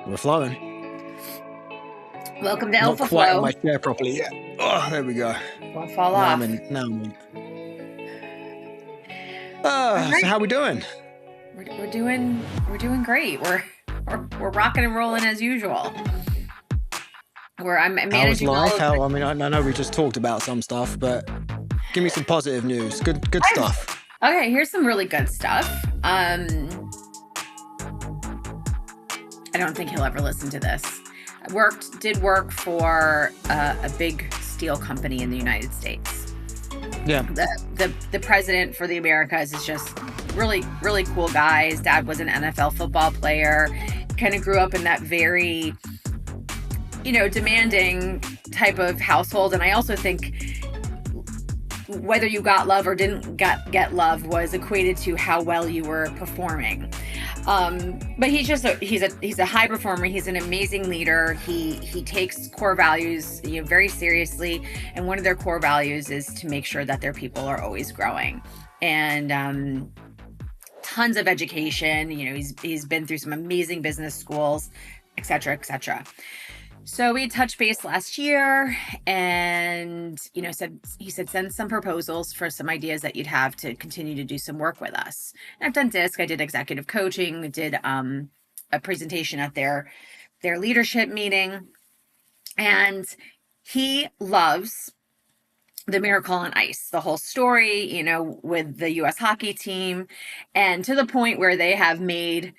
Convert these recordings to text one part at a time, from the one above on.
We're flowing. Welcome to Not Alpha quite on Flow. my chair properly yet. Oh, there we go. Won't fall Now off. I'm in. All So right. how we doing? We're doing great. We're rocking and rolling as usual. I'm How's managing all life? of How? I mean, I know we just talked about some stuff, but give me some positive news. Good stuff. Okay, here's some really good stuff. I don't think he'll ever listen to this. Did work for a big steel company in the United States. Yeah. The president for the Americas is just really cool guy. His dad was an NFL football player. Kind of grew up in that very, demanding type of household. And I also think whether you got love or didn't get love was equated to how well you were performing. But he's a high performer. He's an amazing leader. He takes core values, very seriously. And one of their core values is to make sure that their people are always growing. And tons of education. He's been through some amazing business schools, et cetera, et cetera. So we touched base last year and, he said, send some proposals for some ideas that you'd have to continue to do some work with us. And I've done DISC. I did executive coaching, did a presentation at their leadership meeting. And he loves the Miracle on Ice, the whole story, with the U.S. hockey team, and to the point where they have made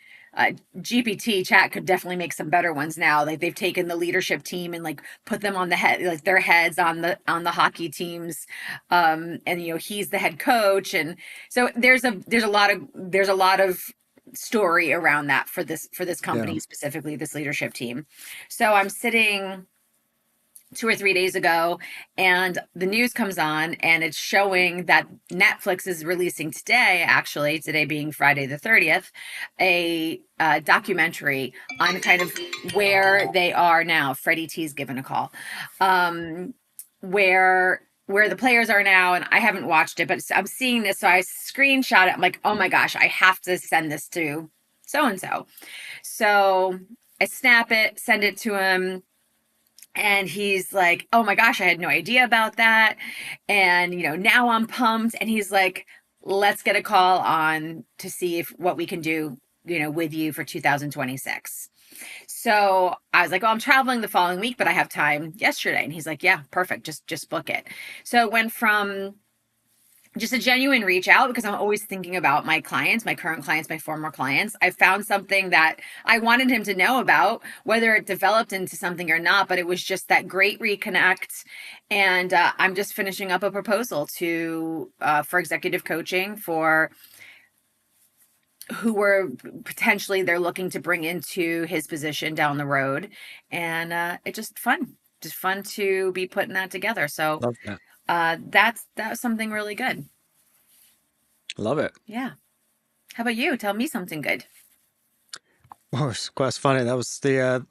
GPT chat could definitely make some better ones now. Like they've taken the leadership team and put them on the head, like their heads on the hockey teams. And he's the head coach. And so there's a lot of story around that for this company, specifically this leadership team. So I'm sitting 2 or 3 days ago and the news comes on and it's showing that Netflix is releasing today being Friday the 30th, a documentary on kind of where they are now. Freddie T's given a call, where the players are now. And I haven't watched it, but I'm seeing this. So I screenshot it. I'm like, oh my gosh, I have to send this to so-and-so. So I snap it, send it to him. And he's like, oh my gosh, I had no idea about that. And, now I'm pumped. And he's like, let's get a call on to see what we can do, with you for 2026. So I was like, I'm traveling the following week, but I have time yesterday. And he's like, yeah, perfect. Just book it. So it went from just a genuine reach out because I'm always thinking about my clients, my current clients, my former clients. I found something that I wanted him to know about, whether it developed into something or not, but it was just that great reconnect. And I'm just finishing up a proposal for executive coaching for who they're looking to bring into his position down the road. And it's just fun to be putting that together. So Love that. That's something really good. Love it. Yeah. How about you? Tell me something good. Oh, it's quite funny. That was the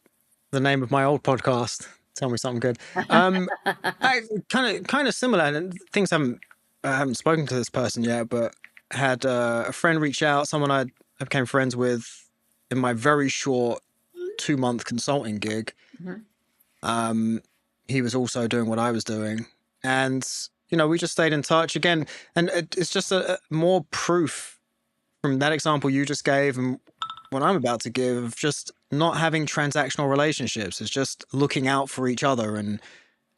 name of my old podcast. Tell me something good. I kind of similar, and things I haven't spoken to this person yet, but had a friend reach out, someone I became friends with in my very short 2-month consulting gig. Mm-hmm. He was also doing what I was doing, and we just stayed in touch again. And it's just a more proof from that example you just gave and what I'm about to give of just not having transactional relationships. It's just looking out for each other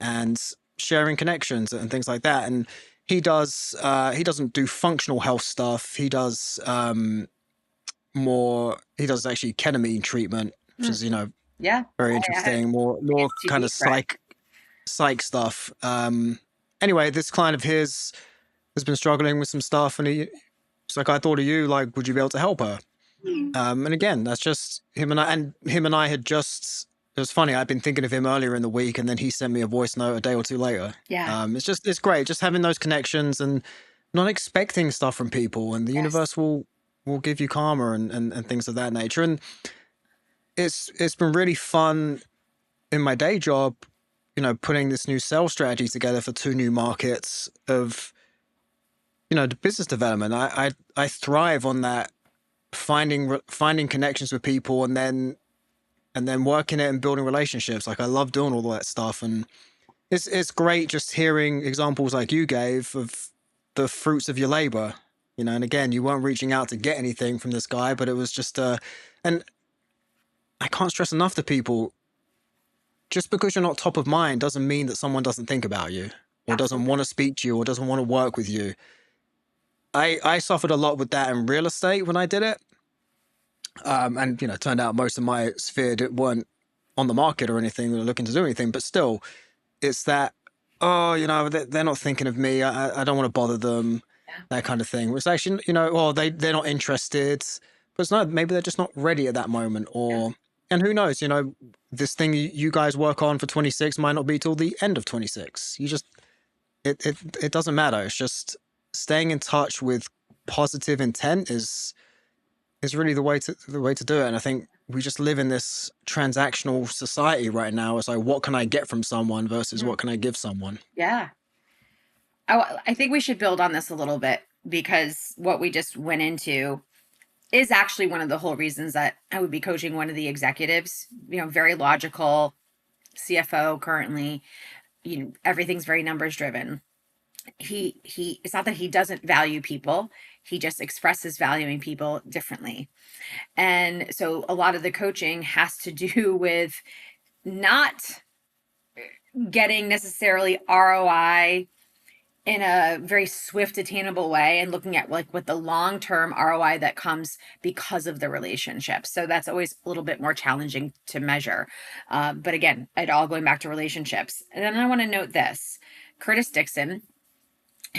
and sharing connections and things like that. And he doesn't do functional health stuff. He does he does actually ketamine treatment, which is yeah, very interesting. More kind of psych stuff. Anyway, this client of his has been struggling with some stuff, and it's like, I thought of you, like, would you be able to help her? And again, that's just him and I had just, it was funny, I'd been thinking of him earlier in the week, and then he sent me a voice note a day or two later. Yeah. It's great just having those connections and not expecting stuff from people, and the universe will give you karma and things of that nature. And it's been really fun in my day job, putting this new sales strategy together for 2 new markets of, the business development. I thrive on that, finding connections with people and then and then working it and building relationships. Like I love doing all that stuff, and it's great just hearing examples like you gave of the fruits of your labor. And again, you weren't reaching out to get anything from this guy, but it was just and I can't stress enough to people, just because you're not top of mind doesn't mean that someone doesn't think about you or doesn't want Absolutely. to speak to you or doesn't want to work with you. I suffered a lot with that in real estate when I did it. And it turned out most of my sphere weren't on the market or anything, or looking to do anything, but still, it's that, oh, they're not thinking of me. I don't want to bother them, Yeah. that kind of thing. It's actually, oh, they're not interested, but it's not, maybe they're just not ready at that moment. Yeah. And who knows, this thing you guys work on for 26 might not be till the end of 26. It doesn't matter. It's just staying in touch with positive intent is really the way to do it. And I think we just live in this transactional society right now. It's like, what can I get from someone versus Mhm. what can I give someone? Yeah. I think we should build on this a little bit because what we just went into is actually one of the whole reasons that I would be coaching one of the executives, very logical CFO currently, everything's very numbers driven. He it's not that he doesn't value people, he just expresses valuing people differently. And so a lot of the coaching has to do with not getting necessarily ROI in a very swift attainable way and looking at like what the long-term ROI that comes because of the relationship. So that's always a little bit more challenging to measure. But again, it all going back to relationships. And then I want to note this: Curtis Dixon,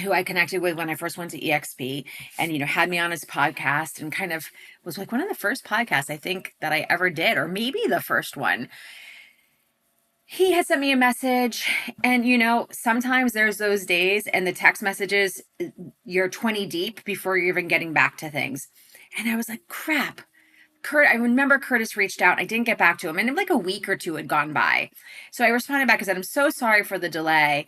who I connected with when I first went to EXP, and had me on his podcast, and kind of was like one of the first podcasts I think that I ever did, or maybe the first one. He had sent me a message, and sometimes there's those days and the text messages, you're 20 deep before you're even getting back to things. And I was like, crap. I remember Curtis reached out. I didn't get back to him, and like a week or two had gone by. So I responded back and said, I'm so sorry for the delay.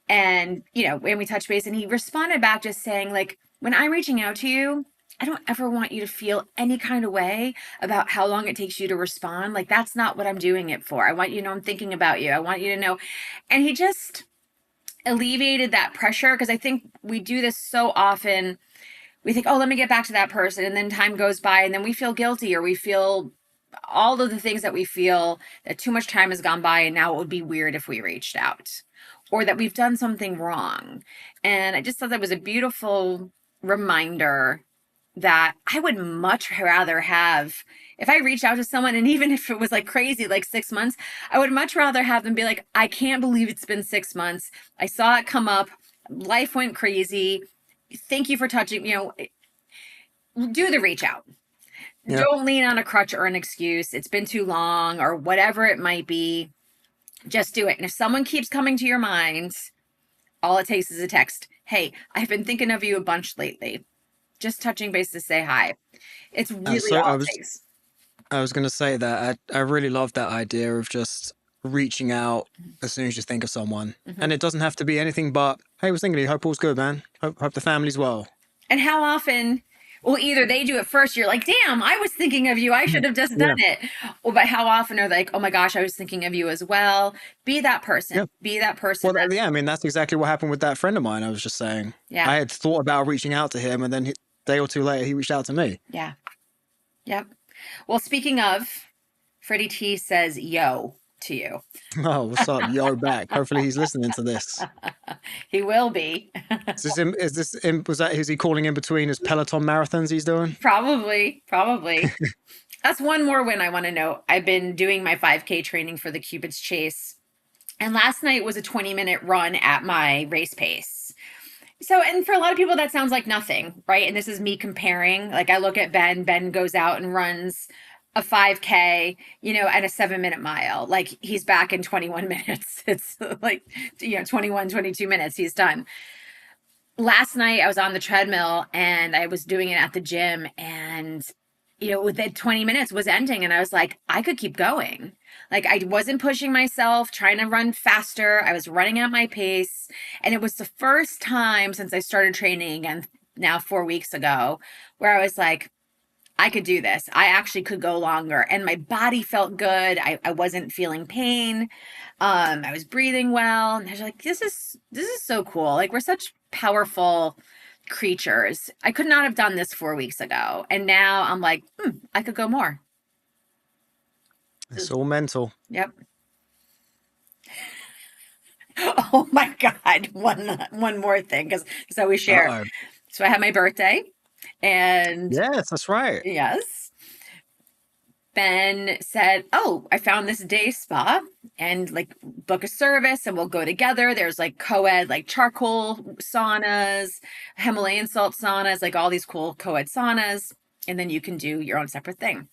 And, when we touched base, and he responded back just saying, like, when I'm reaching out to you, I don't ever want you to feel any kind of way about how long it takes you to respond. Like, that's not what I'm doing it for. I want you to know I'm thinking about you. I want you to know. And he just alleviated that pressure, because I think we do this so often. We think, oh, let me get back to that person. And then time goes by, and then we feel guilty, or we feel all of the things that we feel that too much time has gone by, and now it would be weird if we reached out, or that we've done something wrong. And I just thought that was a beautiful reminder that I would much rather have, if I reached out to someone, and even if it was like crazy, like 6 months, I would much rather have them be like, I can't believe it's been 6 months. I saw it come up. Life went crazy. Thank you for touching, do the reach out. Yeah. Don't lean on a crutch or an excuse. It's been too long, or whatever it might be. Just do it. And if someone keeps coming to your mind, all it takes is a text. Hey, I've been thinking of you a bunch lately. Just touching base to say hi. It's really So all I it was takes. I was going to say that I really love that idea of just reaching out as soon as you think of someone, Mhm. and it doesn't have to be anything but, hey, I was thinking of you. Hope all's good, man. Hope the family's well. And how often, well, either they do it first, you're like, damn, I was thinking of you. I should have just Yeah. done it. Or, but how often are they like, oh my gosh, I was thinking of you as well? Be that person. Yeah. Be that person. Well, yeah, I mean, that's exactly what happened with that friend of mine. I was just saying, Yeah. I had thought about reaching out to him, and then a day or two later, he reached out to me. Yeah. Yep. Well, speaking of, Freddie T says yo to you. Oh, what's up? Yo, back. Hopefully he's listening to this. He will be. Is he calling in between his Peloton marathons he's doing? Probably. That's one more win I want to know. I've been doing my 5K training for the Cupid's Chase. And last night was a 20-minute run at my race pace. So, and for a lot of people, that sounds like nothing, right? And this is me comparing. Like, I look at Ben. Ben goes out and runs a 5K, at a 7-minute mile. Like, he's back in 21 minutes. It's like, 21, 22 minutes. He's done. Last night, I was on the treadmill and I was doing it at the gym. And, with the 20 minutes was ending. And I was like, I could keep going. Like, I wasn't pushing myself, trying to run faster. I was running at my pace. And it was the first time since I started training again, now 4 weeks ago, where I was like, I could do this. I actually could go longer. And my body felt good. I wasn't feeling pain. I was breathing well. And I was like, this is so cool. Like we're such powerful creatures. I could not have done this 4 weeks ago. And now I'm like, I could go more. It's all mental. Yep. Oh my God. One more thing, because so we share. Uh-oh. So I had my birthday, and Yes, that's right. yes, Ben said, "Oh, I found this day spa, and like book a service and we'll go together. There's like co-ed, like charcoal saunas, Himalayan salt saunas, like all these cool co-ed saunas, and then you can do your own separate thing."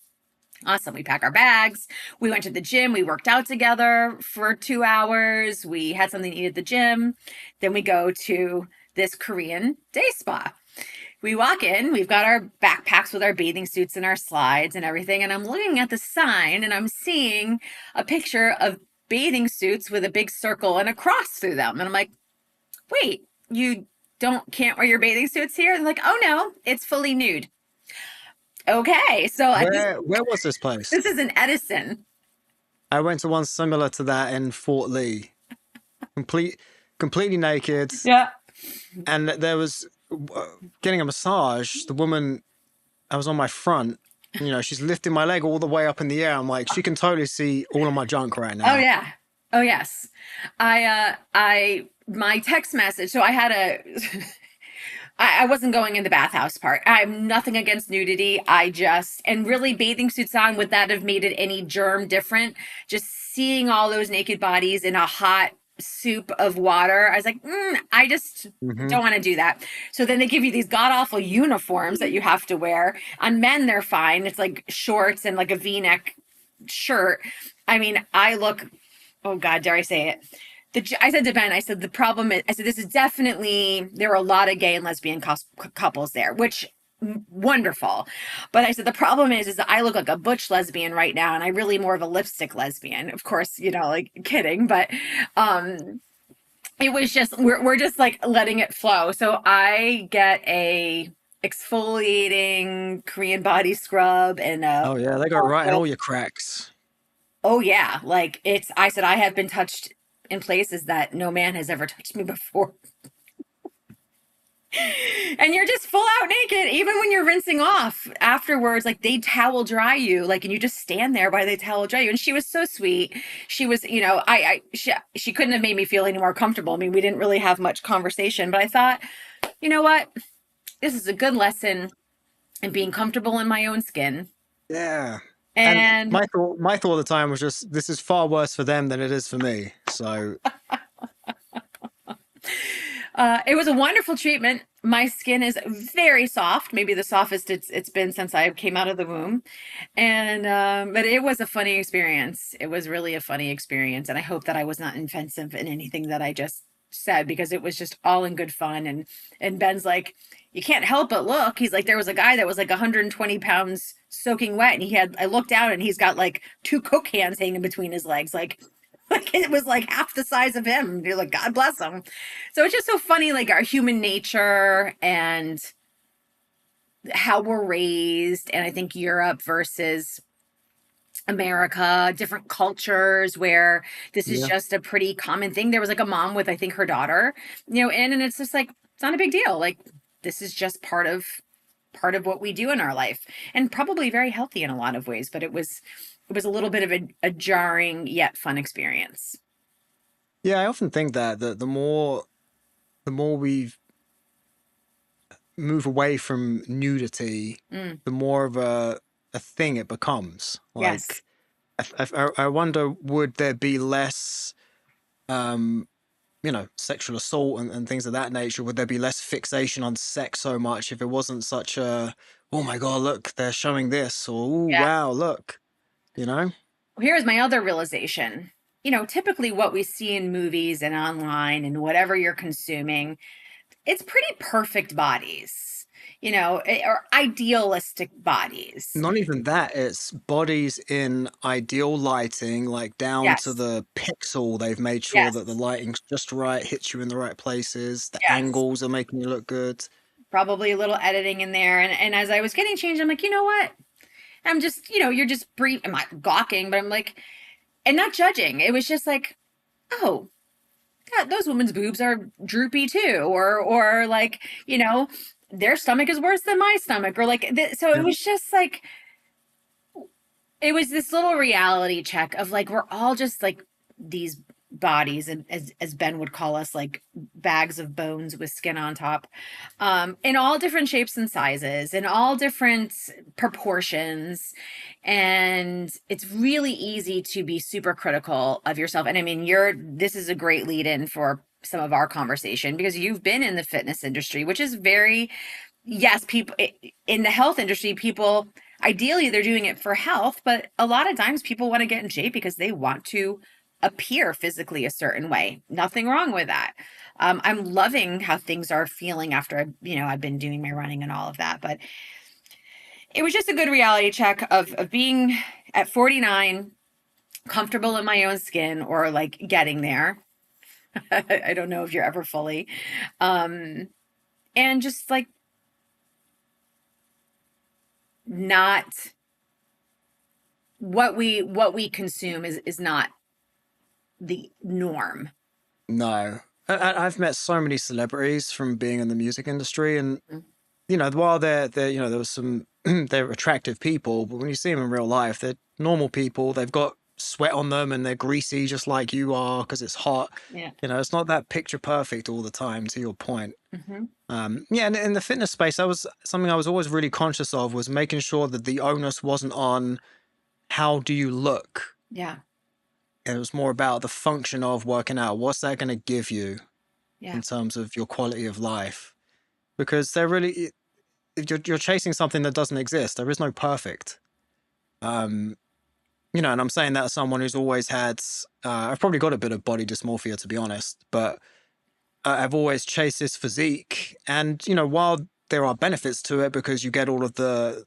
Awesome. We pack our bags. We went to the gym. We worked out together for 2 hours. We had something to eat at the gym. Then we go to this Korean day spa. We walk in, we've got our backpacks with our bathing suits and our slides and everything. And I'm looking at the sign and I'm seeing a picture of bathing suits with a big circle and a cross through them. And I'm like, wait, you can't wear your bathing suits here? And they're like, oh no, it's fully nude. Okay. So Where was this place? this is in Edison. I went to one similar to that in Fort Lee. Completely naked. Yeah. And there was getting a massage. The woman, I was on my front. She's lifting my leg all the way up in the air. I'm like, she can totally see all of my junk right now. Oh yeah. Oh yes. My text message. So I had a I wasn't going in the bathhouse part. I have nothing against nudity. And really bathing suits on, would that have made it any germ different? Just seeing all those naked bodies in a hot soup of water. I was like, I just don't want to do that. So then they give you these god awful uniforms that you have to wear. On men, they're fine. It's like shorts and like a V-neck shirt. I mean, I look, oh God, dare I say it? I said to Ben, I said, the problem is, I said, this is definitely, there are a lot of gay and lesbian couples there, which wonderful. But I said, the problem is that I look like a butch lesbian right now. And I really more of a lipstick lesbian, of course, like kidding, but, it was just, we're just like letting it flow. So I get a exfoliating Korean body scrub and Oh yeah, they got right in all your cracks. oh yeah, like I said, I have been touched in places that no man has ever touched me before. And you're just full out naked, even when you're rinsing off afterwards. Like they towel dry you, like, and you just stand there while they towel dry you. And she was so sweet. She was, she couldn't have made me feel any more comfortable. I mean, we didn't really have much conversation, but I thought, you know what? This is a good lesson in being comfortable in my own skin. Yeah. And And my thought at the time was just, this is far worse for them than it is for me. So it was a wonderful treatment. My skin is very soft, maybe the softest it's been since I came out of the womb. And but it was a funny experience. It was really a funny experience, and I hope that I was not offensive in anything that I just said, because it was just all in good fun. And Ben's like, you can't help but look. He's like, there was a guy that was like 120 pounds soaking wet, and I looked down and he's got like 2 Coke cans hanging between his legs, like it was like half the size of him. You're like, God bless him. So it's just so funny, like our human nature and how we're raised. And I think Europe versus America, different cultures where this is yeah. just a pretty common thing. There was like a mom with, I think, her daughter, and it's just like, it's not a big deal. Like this is just part of what we do in our life, and probably very healthy in a lot of ways. But it was a little bit of a jarring yet fun experience. Yeah, I often think that the more we move away from nudity, Mm, the more of a thing it becomes. yes. Like, I wonder, would there be less, um, sexual assault and things of that nature? Would there be less fixation on sex so much if it wasn't such a, oh my God, look, they're showing this, or oh Yeah. wow, look, you know? Here's my other realization. Typically what we see in movies and online and whatever you're consuming, it's pretty perfect bodies, or idealistic bodies. Not even that, it's bodies in ideal lighting, like down to Yes. the pixel. They've made sure that the Yes. lighting's just right, hits you in the right places, the Yes. angles are making you look good. probably a little editing in there. And as I was getting changed, I'm like, you know what? I'm just, you're just brief. I'm not gawking, but I'm like, and not judging. It was just like, oh, yeah, those women's boobs are droopy too, or like, their stomach is worse than my stomach, or like, so it Yeah. was just like, it was this little reality check of like, we're all just like these bodies, and as Ben would call us, like bags of bones with skin on top, in all different shapes and sizes, in all different proportions. And it's really easy to be super critical of yourself. And I mean, this is a great lead in for some of our conversation, because you've been in the fitness industry, which is very, yes, people in the health industry, people ideally they're doing it for health, but a lot of times people want to get in shape because they want to appear physically a certain way. Nothing wrong with that. I'm loving how things are feeling after I've been doing my running and all of that. But it was just a good reality check of being at 49, comfortable in my own skin, or like getting there. I don't know if you're ever fully. And just like not what we consume is not the norm. No. I've met so many celebrities from being in the music industry, and Mhm. while they're there was some they're attractive people, but when you see them in real life, they're normal people. They've got sweat on them and they're greasy just like you are because it's hot. Yeah. It's not that picture perfect all the time. To your point, Hmm. yeah. And in the fitness space, I was something I was always really conscious of was making sure that the onus wasn't on how do you look. Yeah. It was more about the function of working out. What's that going to give you Yeah. in terms of your quality of life? Because they're really you're chasing something that doesn't exist. There is no perfect. Um, and I'm saying that as someone who's always had. I've probably got a bit of body dysmorphia, to be honest, but I've always chased this physique, and while there are benefits to it because you get all of the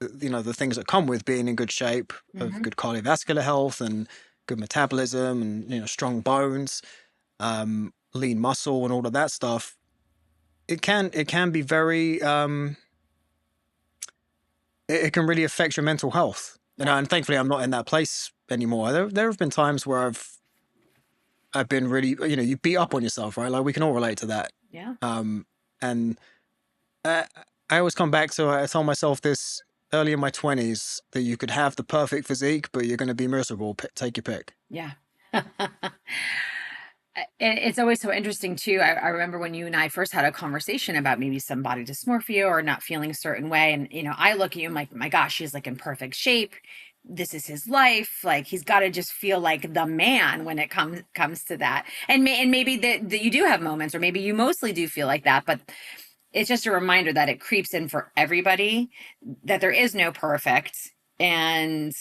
things that come with being in good shape, of Hmm. good cardiovascular health and good metabolism, and strong bones, lean muscle, and all of that stuff. It can be very it can really affect your mental health. Yeah. And thankfully I'm not in that place anymore. There have been times where I've been really, you beat up on yourself, right? Like we can all relate to that. Yeah. Um, and I, I always come back to, I told myself this early in my 20s, that you could have the perfect physique, but you're going to be miserable. Take your pick. Yeah. It's always so interesting too. I remember when you and I first had a conversation about maybe some body dysmorphia or not feeling a certain way. And, I look at you, I'm like, my gosh, he's like in perfect shape. This is his life. Like he's got to just feel like the man when it comes to that. And maybe that you do have moments, or maybe you mostly do feel like that, but it's just a reminder that it creeps in for everybody, that there is no perfect. And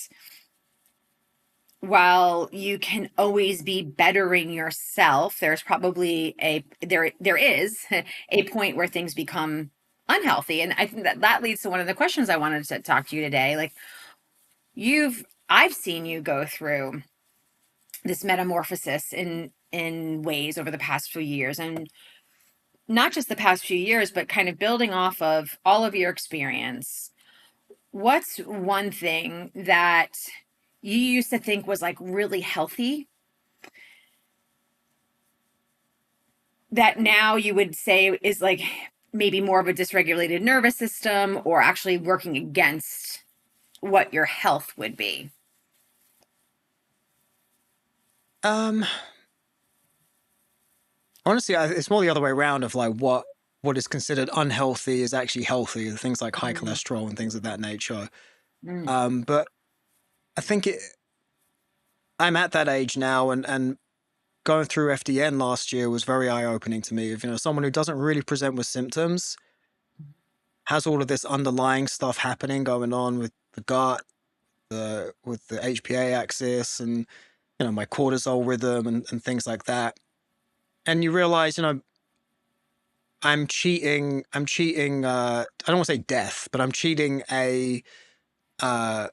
while you can always be bettering yourself, there's probably there is a point where things become unhealthy. And I think that leads to one of the questions I wanted to talk to you today. Like I've seen you go through this metamorphosis in ways over the past few years, and not just the past few years, but kind of building off of all of your experience. What's one thing that you used to think was like really healthy that now you would say is like maybe more of a dysregulated nervous system, or actually working against what your health would be? Um, Honestly, it's more the other way around of like what is considered unhealthy is actually healthy. Things like high Mm, cholesterol and things of that nature. mm, But I think I'm at that age now, and going through FDN last year was very eye opening to me. If someone who doesn't really present with symptoms has all of this underlying stuff happening going on with the gut, with the HPA axis, and my cortisol rhythm, and things like that. And you realize, I'm cheating. I'm cheating. I don't want to say death, but I'm cheating uh,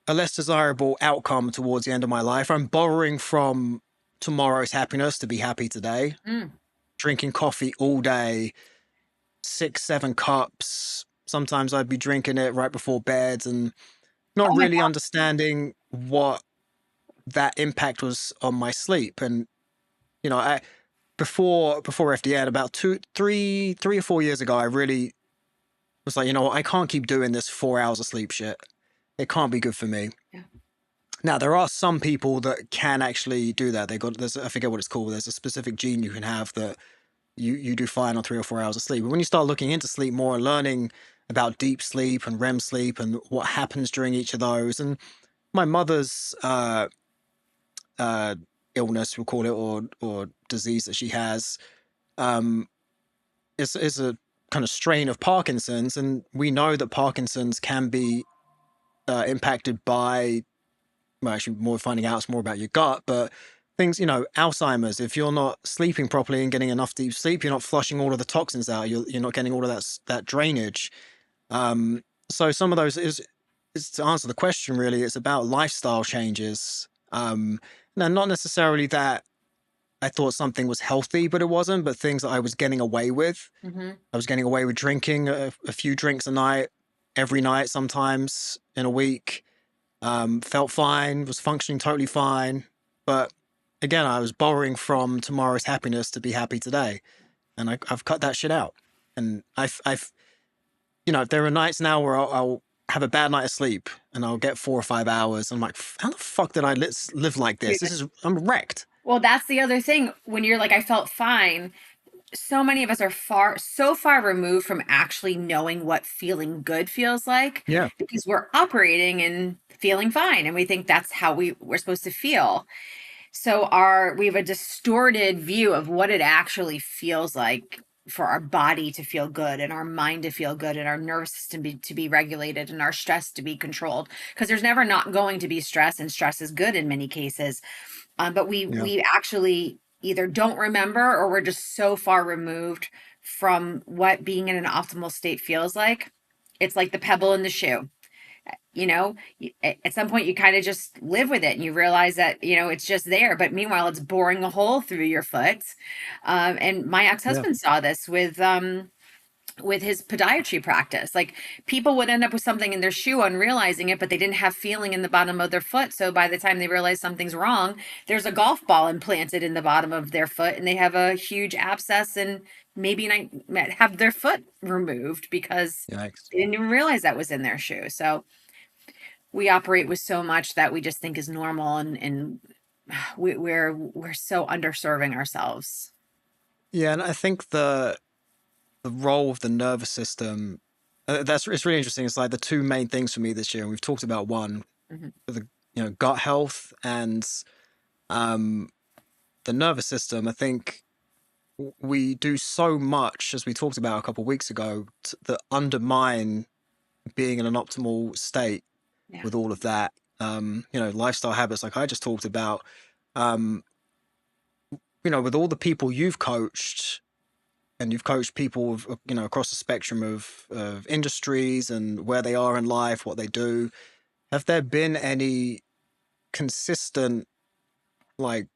a less desirable outcome towards the end of my life. I'm borrowing from tomorrow's happiness to be happy today. mm. Drinking coffee all day, 6, 7 cups. Sometimes I'd be drinking it right before bed and not Oh my really God. understanding what that impact was on my sleep. And I before FDN, about 3 or 4 years ago, I really was like, I can't keep doing this 4 hours of sleep shit. It can't be good for me. Yeah. Now there are some people that can actually do that. I forget what it's called. There's a specific gene you can have that you do fine on 3 or 4 hours of sleep. But when you start looking into sleep more and learning about deep sleep and REM sleep and what happens during each of those, and my mother's uh, illness, we'll call it, or disease that she has, um, is a kind of strain of Parkinson's, and we know that Parkinson's can be impacted by, well, actually, more finding out it's more about your gut, but things, Alzheimer's. If you're not sleeping properly and getting enough deep sleep, you're not flushing all of the toxins out. You're not getting all of that drainage. So some of those is to answer the question. Really, it's about lifestyle changes. Now, not necessarily that I thought something was healthy, but it wasn't. But things that I was getting away with. Hmm. I was getting away with drinking a few drinks a night, every night, sometimes in a week. Felt fine, was functioning totally fine. But again, I was borrowing from tomorrow's happiness to be happy today. And I've cut that shit out. And there are nights now where I'll have a bad night of sleep and I'll get 4 or 5 hours. I'm like, how the fuck did I live like this? I'm wrecked. Well, that's the other thing. When you're like, I felt fine, so many of us are so far removed from actually knowing what feeling good feels like Yeah. because we're operating and feeling fine and we think that's how we're supposed to feel. So we have a distorted view of what it actually feels like for our body to feel good and our mind to feel good and our nervous system to be regulated and our stress to be controlled, because there's never not going to be stress, and stress is good in many cases. But we Yeah. we actually either don't remember, or we're just so far removed from what being in an optimal state feels like. It's like the pebble in the shoe. At some point you kind of just live with it and you realize that it's just there, but meanwhile it's boring a hole through your foot. And my Yeah. ex-husband saw this with his podiatry practice. Like, people would end up with something in their shoe unrealizing it, but they didn't have feeling in the bottom of their foot. So by the time they realize something's wrong, there's a golf ball implanted in the bottom of their foot and they have a huge abscess and maybe have their foot removed because Yikes. they didn't even realize that was in their shoe. So we operate with so much that we just think is normal, and we're so underserving ourselves. Yeah. And I think the role of the nervous system, it's really interesting. It's like the two main things for me this year. And we've talked about one, Mhm. the, gut health and um, the nervous system. I think we do so much, as we talked about a couple of weeks ago, that undermine being in an optimal state Yeah. with all of that. Lifestyle habits, like I just talked about. Um, with all the people you've coached, and you've coached people, across the spectrum of industries and where they are in life, what they do. Have there been any consistent, like,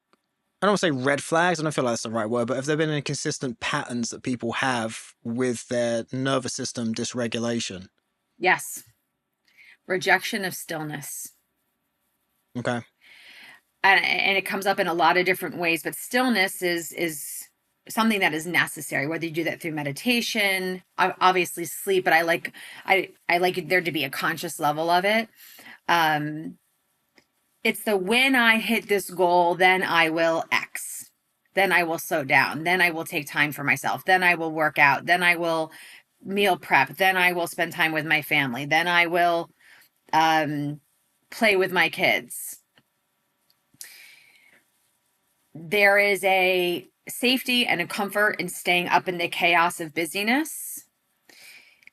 I don't want to say red flags, I don't feel like that's the right word, but have there been any consistent patterns that people have with their nervous system dysregulation? Yes. Rejection of stillness. Okay. And it comes up in a lot of different ways, but stillness is something that is necessary, whether you do that through meditation, obviously sleep, but I like there to be a conscious level of it. um it's the, when I hit this goal, then I will X, then I will slow down, then I will take time for myself, then I will work out, then I will meal prep, then I will spend time with my family, then I will um play with my kids. There is a safety and a comfort in staying up in the chaos of busyness.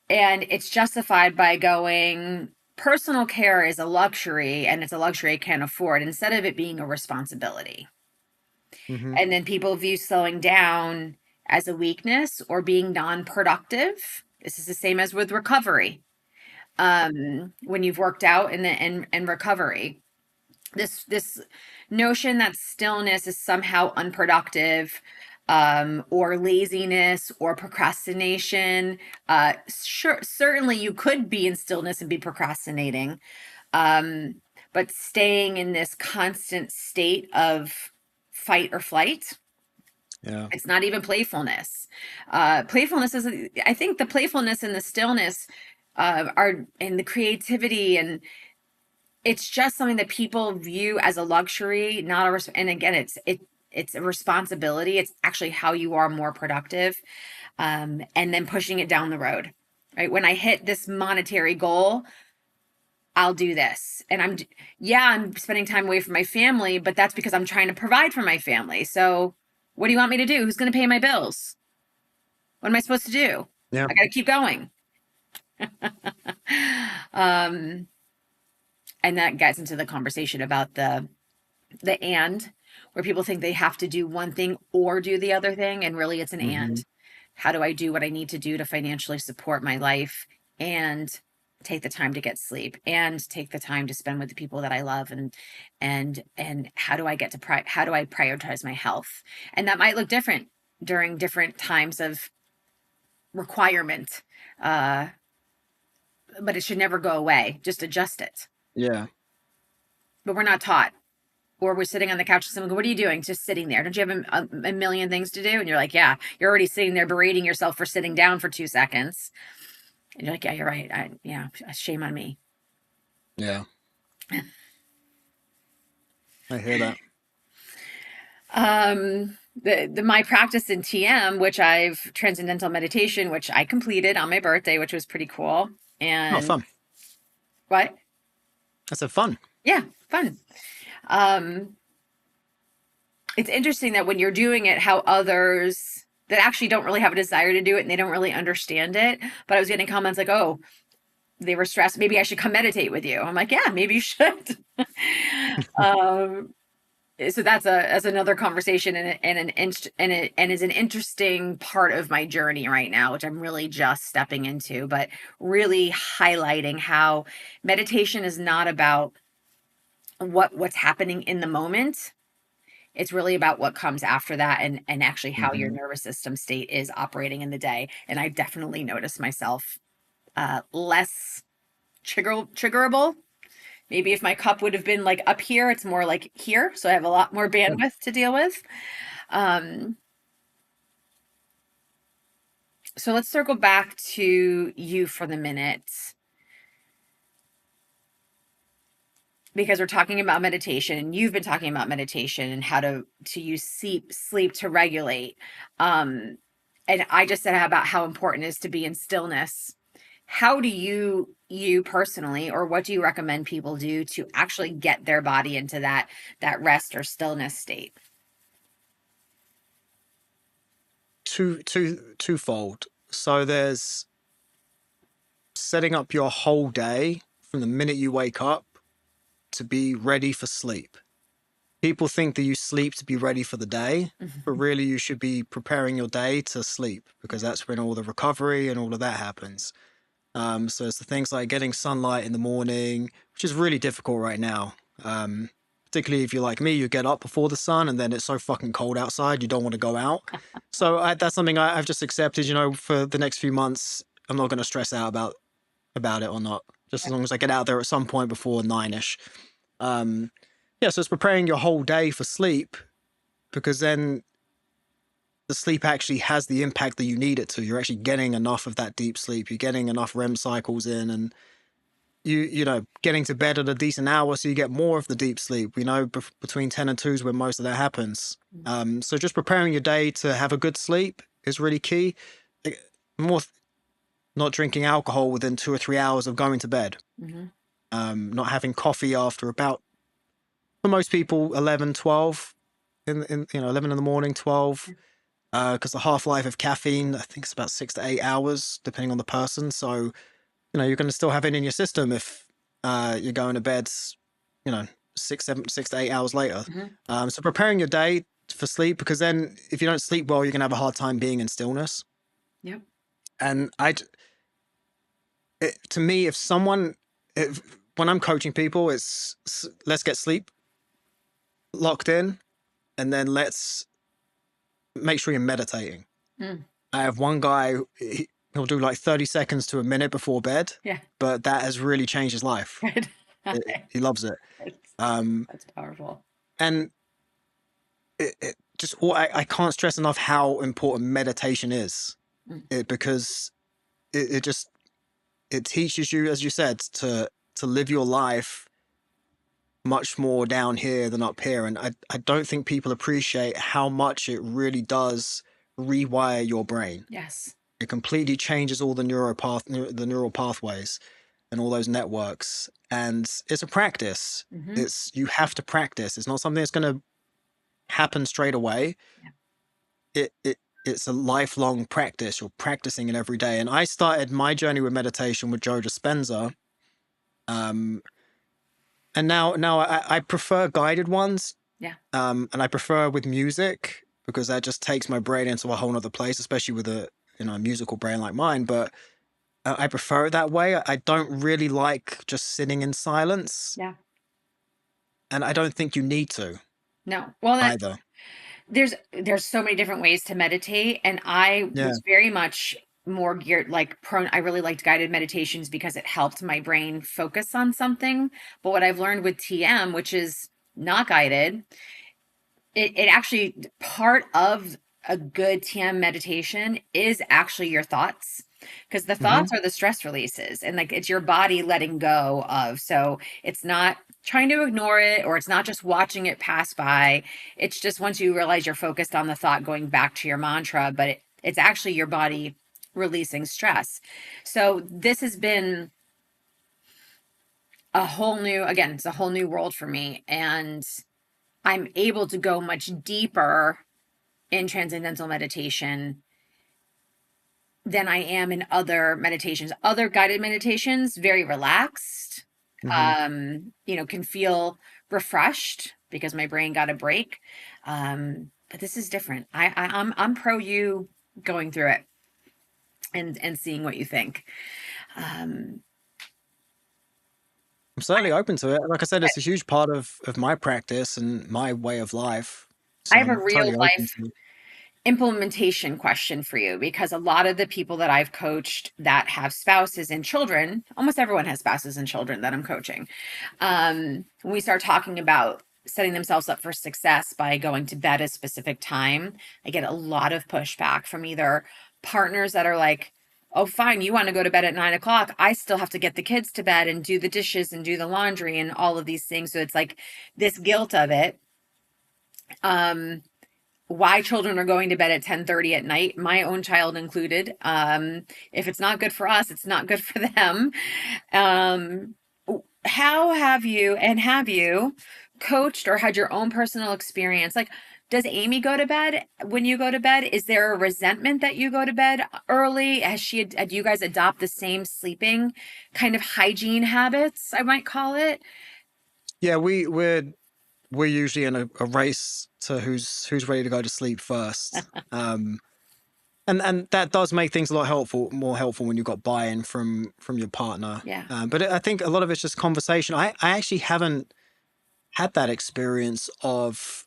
And it's justified by going, personal care is a luxury and it's a luxury I can't afford, instead of it being a responsibility. Mm-hmm. And then people view slowing down as a weakness or being non productive. This is the same as with recovery. When you've worked out and recovery, this notion that stillness is somehow unproductive, or laziness or procrastination. Sure, certainly you could be in stillness and be procrastinating, but staying in this constant state of fight or flight, Yeah. it's not even playfulness. Playfulness is, I think the playfulness and the stillness are in the creativity, and it's just something that people view as a luxury, not a, and again, it's a responsibility. It's actually how you are more productive, and then pushing it down the road, right? When I hit this monetary goal, I'll do this. And I'm spending time away from my family, but that's because I'm trying to provide for my family. So what do you want me to do? Who's going to pay my bills? What am I supposed to do? Yeah. I got to keep going. um, and that gets into the conversation about the and, where people think they have to do one thing or do the other thing, and really it's an Hmm. and. How do I do what I need to do to financially support my life and take the time to get sleep and take the time to spend with the people that I love, and how do I get to how do I prioritize my health? And that might look different during different times of requirement, uh but it should never go away. Just adjust it. Yeah. But we're not taught. Or we're sitting on the couch and someone go, what are you doing? Just sitting there. Don't you have a million things to do? And you're like, yeah, you're already sitting there berating yourself for sitting down for 2 seconds. And you're like, yeah, you're right. Yeah, shame on me. Yeah. I hear that. My practice in TM, which I've transcendental meditation, which I completed on my birthday, which was pretty cool. Oh, And fun. what? I said fun. Yeah, fun. Um, it's interesting that when you're doing it, how others that actually don't really have a desire to do it and they don't really understand it. But I was getting comments like, oh, they were stressed. Maybe I should come meditate with you. I'm like, yeah, maybe you should. um, so that's another conversation, and is an interesting part of my journey right now, which I'm really just stepping into, but really highlighting how meditation is not about what's happening in the moment. It's really about what comes after that, and actually how your Hmm. nervous system state is operating in the day. And I definitely noticed myself less triggerable. Maybe if my cup would have been like up here, it's more like here. So I have a lot more bandwidth to deal with. Um, so let's circle back to you for the minute, because we're talking about meditation, and you've been talking about meditation and how to use sleep to regulate. And I just said about how important it is to be in stillness. How do you personally, or what do you recommend people do to actually get their body into that rest or stillness state? Twofold. So there's setting up your whole day from the minute you wake up to be ready for sleep. People think that you sleep to be ready for the day, but really you should be preparing your day to sleep, because that's when all the recovery and all of that happens. So it's the things like getting sunlight in the morning, which is really difficult right now. Particularly if you're like me, you get up before the sun and then it's so fucking cold outside, you don't want to go out. So that's something I've just accepted, for the next few months. I'm not going to stress out about it or not, just as long as I get out there at some point before 9ish. Yeah, so it's preparing your whole day for sleep, because then the sleep actually has the impact that you need it to. You're actually getting enough of that deep sleep. You're getting enough REM cycles in, and getting to bed at a decent hour so you get more of the deep sleep. Between 10 and 2 is when most of that happens. So just preparing your day to have a good sleep is really key. More not drinking alcohol within 2 or 3 hours of going to bed. Mm-hmm. Not having coffee after about, for most people, 11, 12, 11 in the morning, 12. Because the half-life of caffeine, I think it's about 6 to 8 hours, depending on the person. So, you're going to still have it in your system if you're going to bed, 6 to 8 hours later. Mm-hmm. So preparing your day for sleep, because then if you don't sleep well, you're going to have a hard time being in stillness. Yep. And to me, when I'm coaching people, it's let's get sleep locked in, and then let's make sure you're meditating. Mm. I have one guy, he'll do like 30 seconds to a minute before bed, Yeah. but that has really changed his life. Good. He loves it. Um, That's powerful. and it just, I can't stress enough how important meditation is, Mm. because it just, it teaches you, as you said, to live your life much more down here than up here. And I don't think people appreciate how much it really does rewire your brain. Yes. It completely changes all the the neural pathways and all those networks. And it's a practice. Hmm. It's, you have to practice. It's not something that's going to happen straight away. Yeah. It's a lifelong practice. You're practicing it every day. And I started my journey with meditation with Joe Dispenza. Um, and now I prefer guided ones. Yeah. And I prefer with music, because that just takes my brain into a whole nother place, especially with a, a musical brain like mine. But I prefer it that way. I don't really like just sitting in silence, Yeah. and I don't think you need to No. Well, that either. there's so many different ways to meditate, and I Yeah. was very much more geared like prone. I really liked guided meditations because it helped my brain focus on something. But what I've learned with TM, which is not guided, it actually, part of a good TM meditation is actually your thoughts, because the Hmm. thoughts are the stress releases, and like it's your body letting go of. So it's not trying to ignore it, or it's not just watching it pass by. It's just, once you realize you're focused on the thought, going back to your mantra, but it's actually your body releasing stress. So this has been a whole new, again, it's a whole new world for me, and I'm able to go much deeper in transcendental meditation than I am in other meditations. Other guided meditations, very relaxed, Hmm. can feel refreshed because my brain got a break. But this is different. I'm pro you going through it and seeing what you think. Um, I'm certainly open to it. Like I said, it's a huge part of my practice and my way of life. I So have a I'm real totally open life to it. implementation question for you, because a lot of the people that I've coached that have spouses and children, almost everyone has spouses and children that I'm coaching. When we start talking about setting themselves up for success by going to bed at a specific time, I get a lot of pushback from either partners that are like, oh, fine, you want to go to bed at 9 o'clock. I still have to get the kids to bed and do the dishes and do the laundry and all of these things. So it's like this guilt of it. Um, why children are going to bed at 10:30 at night, my own child included. If it's not good for us, it's not good for them. Um, how have you coached or had your own personal experience? Like, does Amy go to bed when you go to bed? Is there a resentment that you go to bed early? Had you guys adopt the same sleeping kind of hygiene habits, I might call it? Yeah, we're usually in a race to who's ready to go to sleep first. And that does make things a lot more helpful when you've got buy-in from your partner. Yeah. But I think a lot of it's just conversation. I actually haven't had that experience of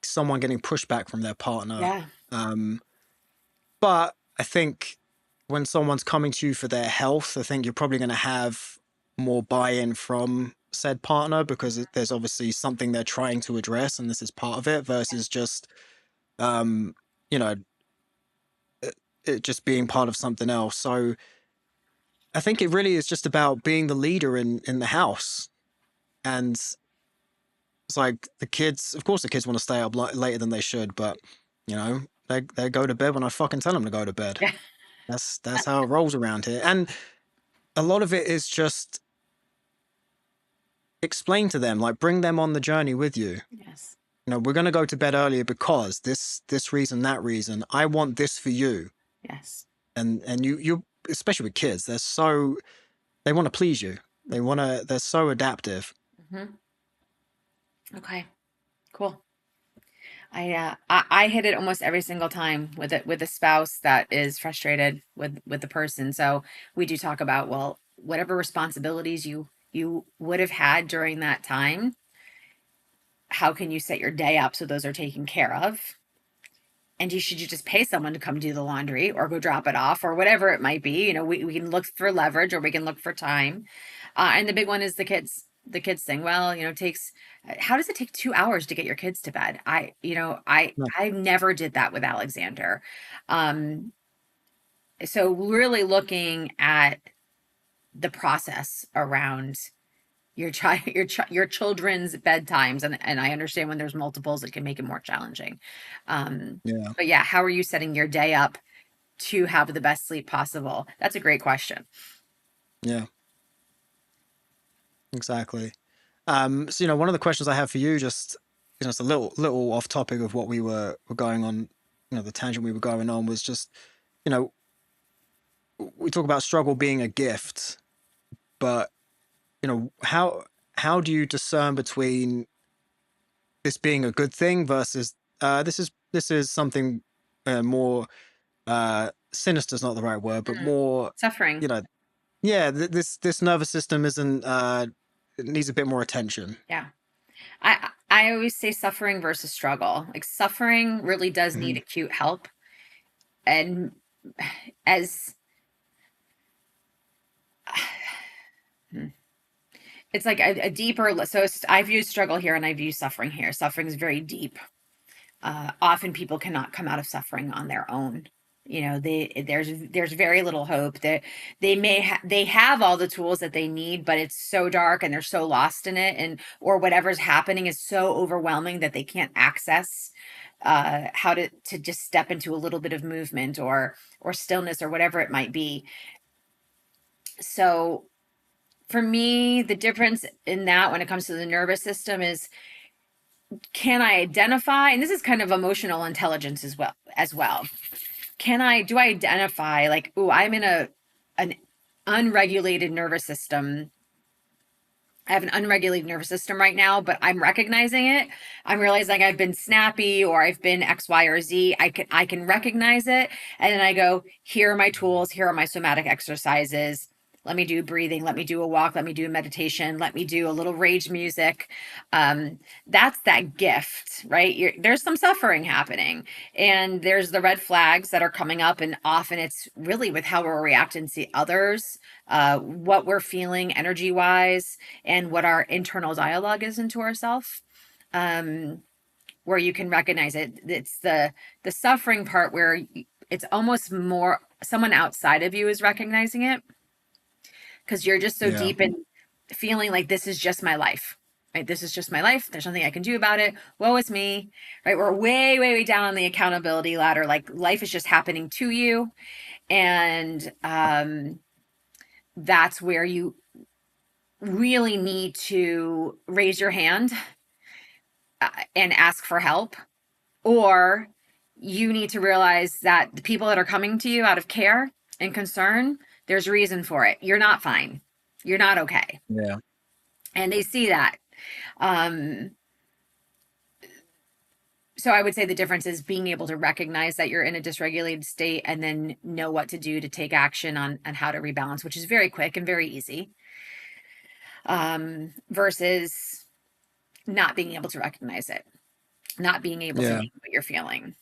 someone getting pushback from their partner. Yeah. Um, but I think when someone's coming to you for their health, I think you're probably going to have more buy-in from said partner, because there's obviously something they're trying to address, and this is part of it, versus just um, you know it just being part of something else. So I think it really is just about being the leader in the house. And it's like the kids, of course, the kids want to stay up later than they should, but they go to bed when I fucking tell them to go to bed. Yeah. That's how it rolls around here. And a lot of it is just explain to them, like bring them on the journey with you. Yes. We're going to go to bed earlier because this reason, that reason. I want this for you. Yes. And you especially with kids, they want to please you. They're so adaptive. Hmm. Okay. Cool. I hit it almost every single time with it, with a spouse that is frustrated with the person. So we do talk about, well, whatever responsibilities you would have had during that time, how can you set your day up so those are taken care of? and should you just pay someone to come do the laundry or go drop it off or whatever it might be? We can look for leverage or we can look for time. And the big one is the kids thing. Well, it takes, how does it take 2 hours to get your kids to bed? No. I never did that with Alexander. Um, so really looking at the process around your children's bedtimes, and I understand when there's multiples it can make it more challenging. um Yeah. but yeah, how are you setting your day up to have the best sleep possible? That's a great question. Yeah. Exactly. So one of the questions I have for you, just it's a little off topic of what we were going on. The tangent we were going on was just, you know, we talk about struggle being a gift, but how do you discern between this being a good thing versus this is something more sinister is not the right word, but Mm, more, suffering. you know, yeah, this nervous system isn't it needs a bit more attention. Yeah, I always say suffering versus struggle. Like, suffering really does need Hmm. acute help, and as it's like a deeper, so I view struggle here and I view suffering here. Suffering is very deep. Often people cannot come out of suffering on their own. There's very little hope that they have all the tools that they need, but it's so dark and they're so lost in it, and or whatever's happening is so overwhelming that they can't access how to just step into a little bit of movement or stillness or whatever it might be. So for me, the difference in that when it comes to the nervous system is, can I identify, and this is kind of emotional intelligence as well. Do I identify, like, oh, I'm in an unregulated nervous system. I have an unregulated nervous system right now, but I'm recognizing it. I'm realizing I've been snappy or I've been X, Y, or Z. I can recognize it. And then I go, here are my tools, here are my somatic exercises. Let me do breathing, let me do a walk, let me do a meditation, let me do a little rage music. That's that gift, right? There's some suffering happening, and there's the red flags that are coming up, and often it's really with how we're reacting to others, what we're feeling energy wise, and what our internal dialogue is into ourselves. um where you can recognize it. It's the suffering part where it's almost more someone outside of you is recognizing it, because you're just so Yeah. deep in feeling like this is just my life, right? This is just my life, there's nothing I can do about it, woe is me, right? We're way, way, way down on the accountability ladder, like life is just happening to you. And that's where you really need to raise your hand and ask for help, or you need to realize that the people that are coming to you out of care and concern, there's reason for it. You're not fine, you're not okay, Yeah. and they see that. um so I would say the difference is being able to recognize that you're in a dysregulated state and then know what to do to take action on how to rebalance, which is very quick and very easy, versus not being able to recognize it, not being able to Yeah. name what you're feeling.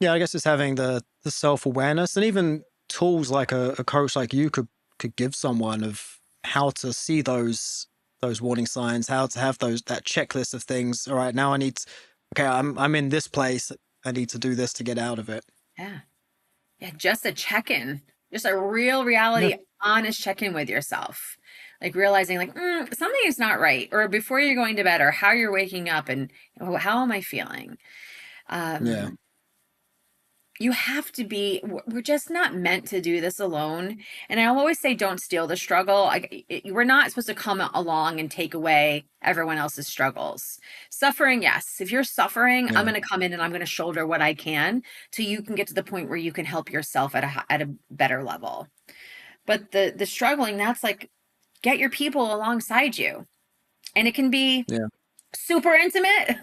Yeah, I guess it's having the self-awareness, and even tools like a coach like you could give someone of how to see those warning signs, how to have that checklist of things. All right, now okay, I'm in this place. I need to do this to get out of it. Yeah. Yeah, just a check-in, just a real Yeah. reality, honest check-in with yourself. Like realizing, like, something is not right, or before you're going to bed, or how you're waking up, and how am I feeling? Yeah. Um, you have to be, we're just not meant to do this alone. And I always say, don't steal the struggle. We're not supposed to come along and take away everyone else's struggles. Suffering, yes. If you're suffering, I'm Yeah. going to come in and I'm going to shoulder what I can till you can get to the point where you can help yourself at a better level. But the struggling, that's like, get your people alongside you. And it can be Yeah. super intimate,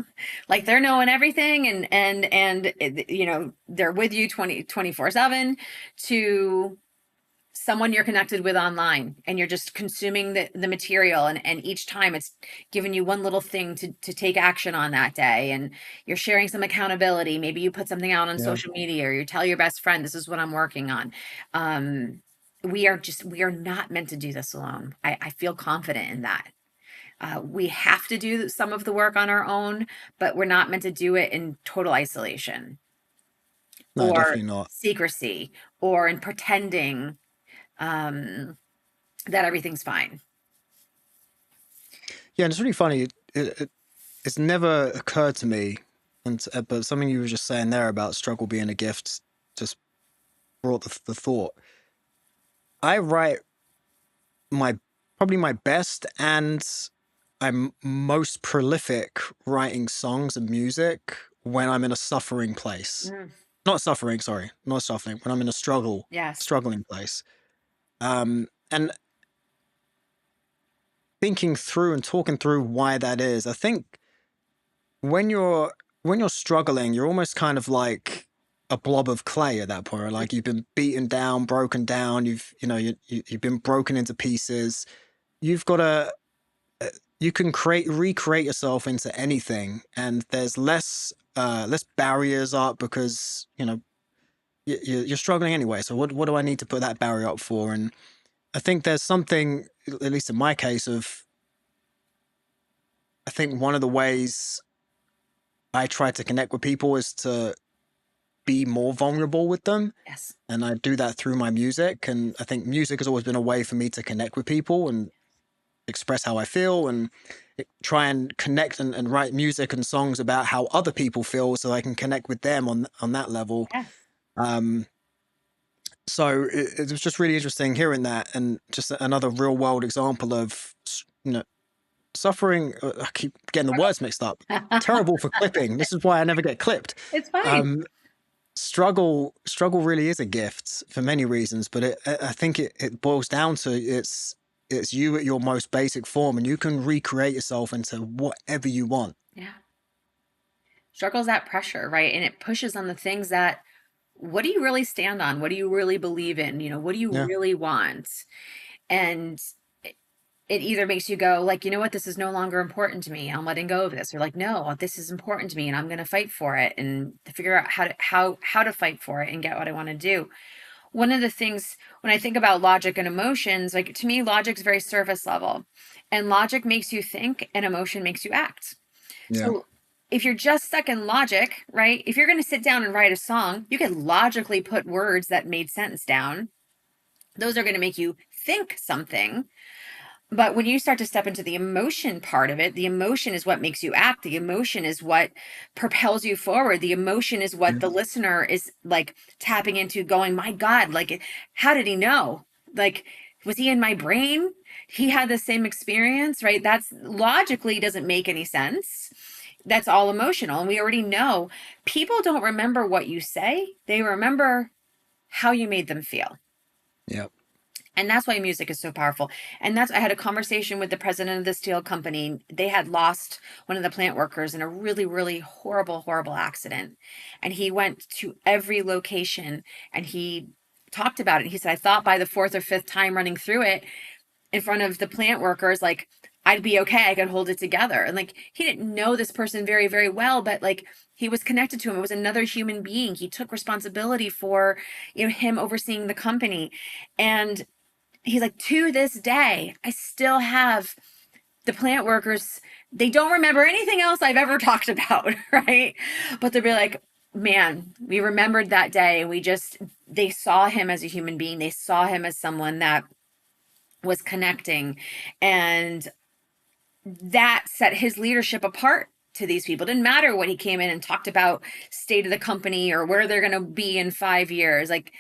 like they're knowing everything, and they're with you 24/7, to someone you're connected with online, and you're just consuming the material, and each time it's giving you one little thing to take action on that day, and you're sharing some accountability. Maybe you put something out on Yeah. social media, or you tell your best friend, this is what I'm working on. We are not meant to do this alone. I feel confident in that. We have to do some of the work on our own, but we're not meant to do it in total isolation No, or definitely not. secrecy or in pretending um, that everything's fine. Yeah, and it's really funny. It's never occurred to me, and but something you were just saying there about struggle being a gift just brought the thought. I write my probably my best and I'm most prolific writing songs and music when I'm in a suffering place. Mm, Not suffering, sorry, not suffering. When I'm in a yes. struggling place. And thinking through and talking through why that is, I think when you're when you're struggling, you're almost kind of like a blob of clay at that point. Like you've been beaten down, broken down. You've been broken into pieces. You've got to you can recreate yourself into anything, and there's less barriers up because you're struggling anyway. So what do I need to put that barrier up for? And I think there's something, at least in my case, of I think one of the ways I try to connect with people is to be more vulnerable with them. Yes. And I do that through my music. And I think music has always been a way for me to connect with people and express how I feel and try and connect and write music and songs about how other people feel so I can connect with them on that level. Yes. Um, so it was just really interesting hearing that and just another real world example of, suffering. I keep getting the words mixed up. Terrible for clipping. This is why I never get clipped. It's fine. Um, struggle really is a gift for many reasons, but I think it boils down to it's you at your most basic form, and you can recreate yourself into whatever you want. Yeah. Struggle's that pressure, right? And it pushes on the things that, what do you really stand on? What do you really believe in? What do you Yeah, really want? And it either makes you go like, you know what, this is no longer important to me, I'm letting go of this, or like, no, this is important to me and I'm going to fight for it and to figure out how to fight for it and get what I want to do. One of the things when I think about logic and emotions, like to me, logic's very surface level, and logic makes you think and emotion makes you act. yeah, So if you're just stuck in logic, right, if you're going to sit down and write a song, you could logically put words that made sense down. Those are going to make you think something. But when you start to step into the emotion part of it, the emotion is what makes you act. The emotion is what propels you forward. The emotion is what yeah, the listener is like tapping into, going, my God, like, how did he know? Like, was he in my brain? He had the same experience, right? That's logically doesn't make any sense. That's all emotional. And we already know people don't remember what you say, they remember how you made them feel. yeah, And that's why music is so powerful. And I had a conversation with the president of the steel company. They had lost one of the plant workers in a really, really horrible, horrible accident. And he went to every location and he talked about it. He said, I thought by the fourth or fifth time running through it in front of the plant workers, like, I'd be okay. I could hold it together. And like, he didn't know this person very, very well, but like, he was connected to him. It was another human being. He took responsibility for, him overseeing the company. And he's like, to this day, I still have the plant workers. They don't remember anything else I've ever talked about, right? But they'll be like, man, we remembered that day. And they saw him as a human being. They saw him as someone that was connecting. And that set his leadership apart to these people. It didn't matter what he came in and talked about state of the company or where they're going to be in 5 years. Like,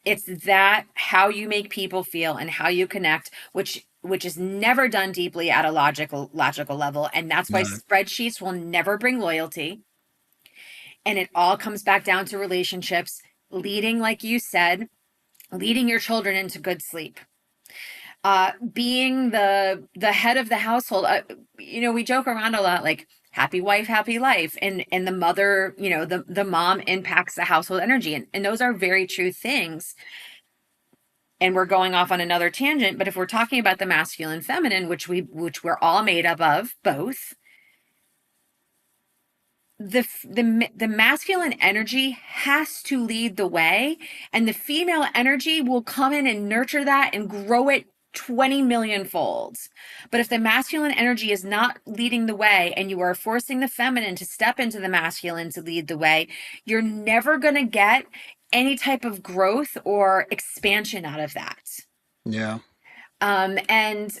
it's that how you make people feel and how you connect, which is never done deeply at a logical level. And that's why no, spreadsheets will never bring loyalty. And it all comes back down to relationships, leading, like you said, leading your children into good sleep, being the head of the household. We joke around a lot, like happy wife, happy life, and the mother, the mom impacts the household energy, and those are very true things. and we're going off on another tangent, but if we're talking about the masculine feminine, which we're all made up of both, the masculine energy has to lead the way, and the female energy will come in and nurture that and grow it 20 million folds. But if the masculine energy is not leading the way and you are forcing the feminine to step into the masculine to lead the way, you're never going to get any type of growth or expansion out of that. Yeah. And